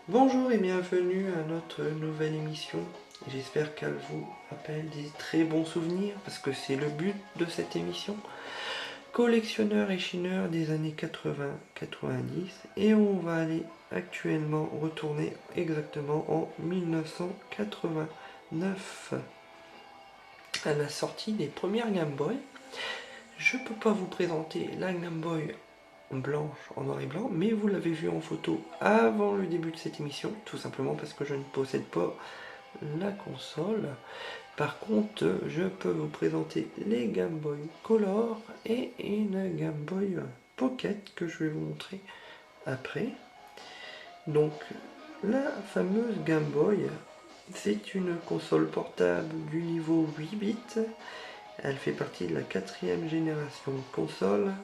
Bonjour et bienvenue à notre nouvelle émission. J'espère qu'elle vous rappelle des très bons souvenirs parce que c'est le but de cette émission. Collectionneur et chineur des années 80-90 et on va aller actuellement retourner exactement en 1989 à la sortie des premières Game Boy. Je peux pas vous présenter la Game Boy blanche en noir et blanc, mais vous l'avez vu en photo avant le début de cette émission, tout simplement parce que je ne possède pas la console. Par contre, je peux vous présenter les Game Boy Color et une Game Boy Pocket que je vais vous montrer après. Donc, la fameuse Game Boy, c'est une console portable du niveau 8 bits. Elle fait partie de la 4e génération de console.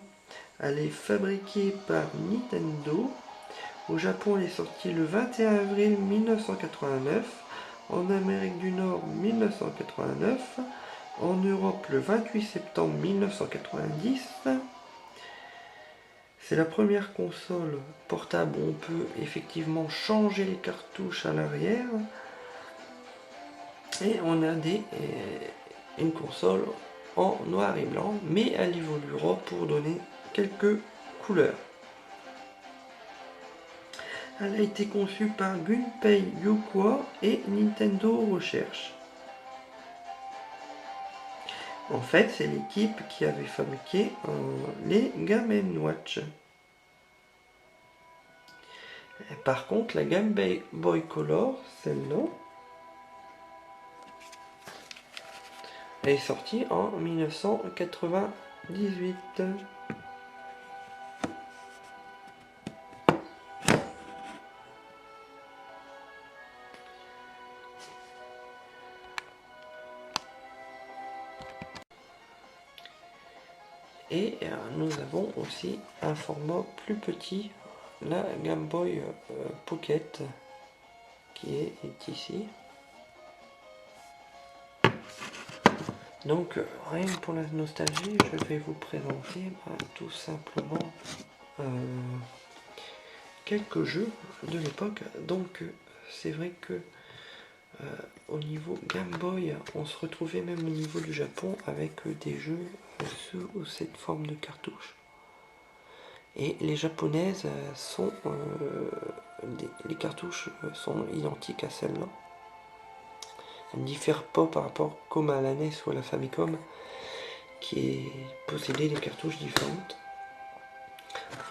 Elle est fabriquée par Nintendo. Au Japon, elle est sortie le 21 avril 1989. En Amérique du Nord, 1989. En Europe, le 28 septembre 1990. C'est la première console portable où on peut effectivement changer les cartouches à l'arrière. Et on a une console en noir et blanc, mais elle évoluera pour donner quelques couleurs. Elle a été conçue par Gunpei Yokoi et Nintendo Research. En fait, c'est l'équipe qui avait fabriqué les Game & Watch. Par contre, la Game Boy Color, celle-là, elle est sortie en 1998. Et nous avons aussi un format plus petit, la Game Boy Pocket, qui est ici. Donc, rien que pour la nostalgie, je vais vous présenter tout simplement quelques jeux de l'époque. Donc, c'est vrai que au niveau Game Boy, on se retrouvait même au niveau du Japon avec des jeux sous cette forme de cartouche. Et les japonaises sont les cartouches sont identiques à celles-là. Elles ne diffèrent pas par rapport comme à la NES ou à la Famicom qui possédait des cartouches différentes.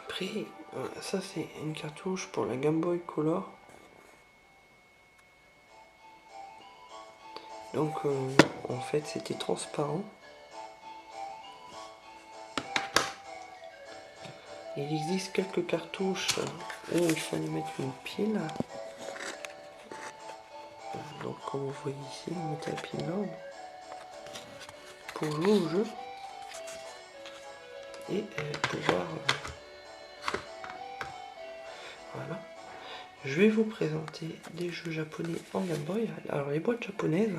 Après, ça c'est une cartouche pour la Game Boy Color. Donc en fait c'était transparent. Il existe quelques cartouches où il fallait mettre une pile. Donc comme vous voyez ici, on met la pile là pour jouer au jeu et pouvoir voilà. Je vais vous présenter des jeux japonais en Game Boy. Alors les boîtes japonaises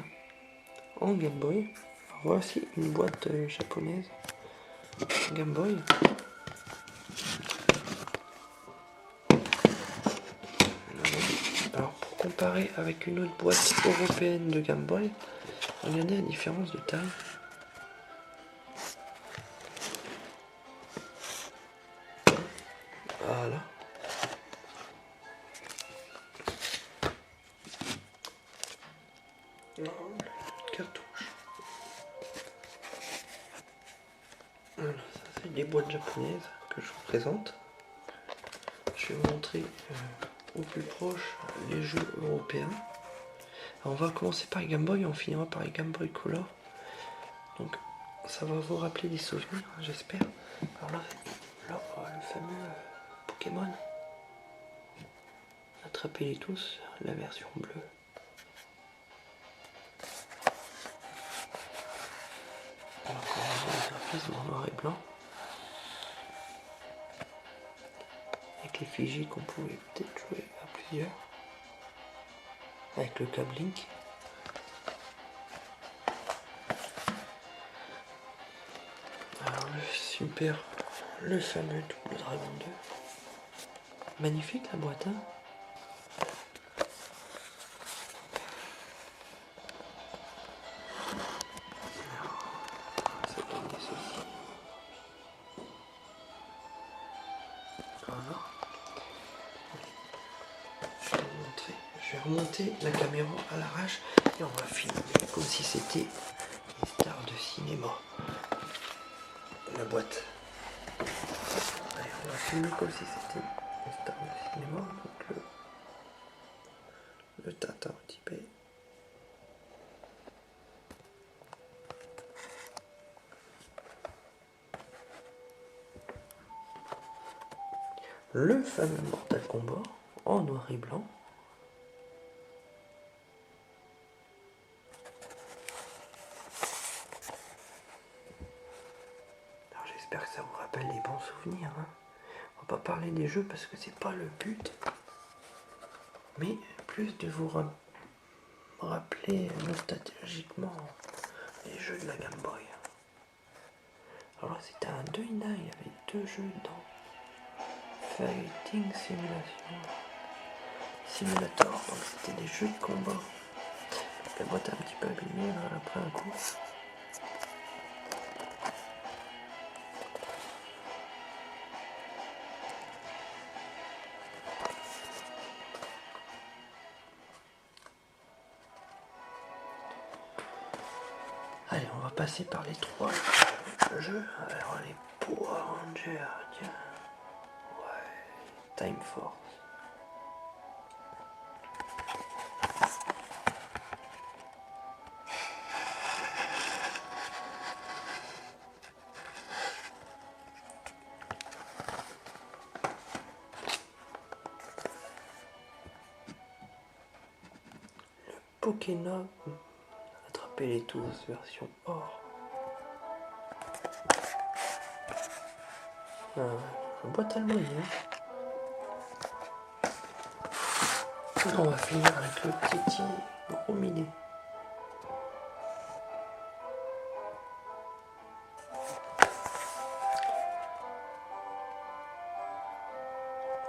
en Game Boy. Alors, voici une boîte japonaise Game Boy. Alors pour comparer avec une autre boîte européenne de Game Boy, regardez la différence de taille. Voilà. Cartouche. Voilà, ça c'est des boîtes japonaises que je vous présente. Je vais vous montrer au plus proche les jeux européens. Alors, on va commencer par les Game Boy et on finira par les Game Boy Color. Donc ça va vous rappeler des souvenirs, j'espère. Alors là, le fameux Pokémon. Attrapez-les tous, la version bleue. On va corriger les graphismes en noir et blanc. Avec les figés qu'on pouvait peut-être jouer à plusieurs. Avec le câble Link. Alors le fameux Double Dragon 2. Magnifique la boîte, hein. Je vais remonter la caméra à l'arrache et on va filmer comme si c'était une star de cinéma. La boîte. Allez, on va filmer comme si c'était une star de cinéma. Donc le Tata Tibet. Le fameux Mortal Kombat en noir et blanc. Alors j'espère que ça vous rappelle les bons souvenirs, hein. On va pas parler des jeux parce que c'est pas le but, mais plus de vous rappeler nostalgiquement les jeux de la Game Boy. Alors c'était un 2 in 1, il y avait 2 jeux dedans. Fighting Simulator, donc c'était des jeux de combat. La boîte est un petit peu abîmée, elle a pris un coup. Allez, on va passer par les 3 jeux. Alors les Power Rangers, tiens. Ouais, Time Force. Pokémon, attrapez-les tous, version or. Un boîte allemande. On va finir avec le petit gros minet.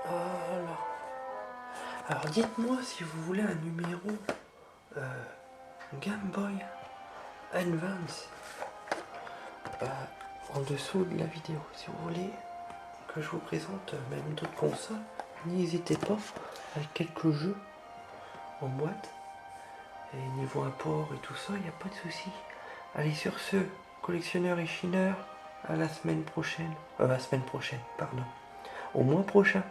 Voilà. Alors dites-moi si vous voulez un numéro Game Boy Advance en dessous de la vidéo. Si vous voulez que je vous présente même d'autres consoles, n'hésitez pas, avec quelques jeux en boîte. Et niveau import et tout ça, il n'y a pas de souci. Allez, sur ce, collectionneurs et chineurs, à la semaine prochaine. Pardon. Au mois prochain.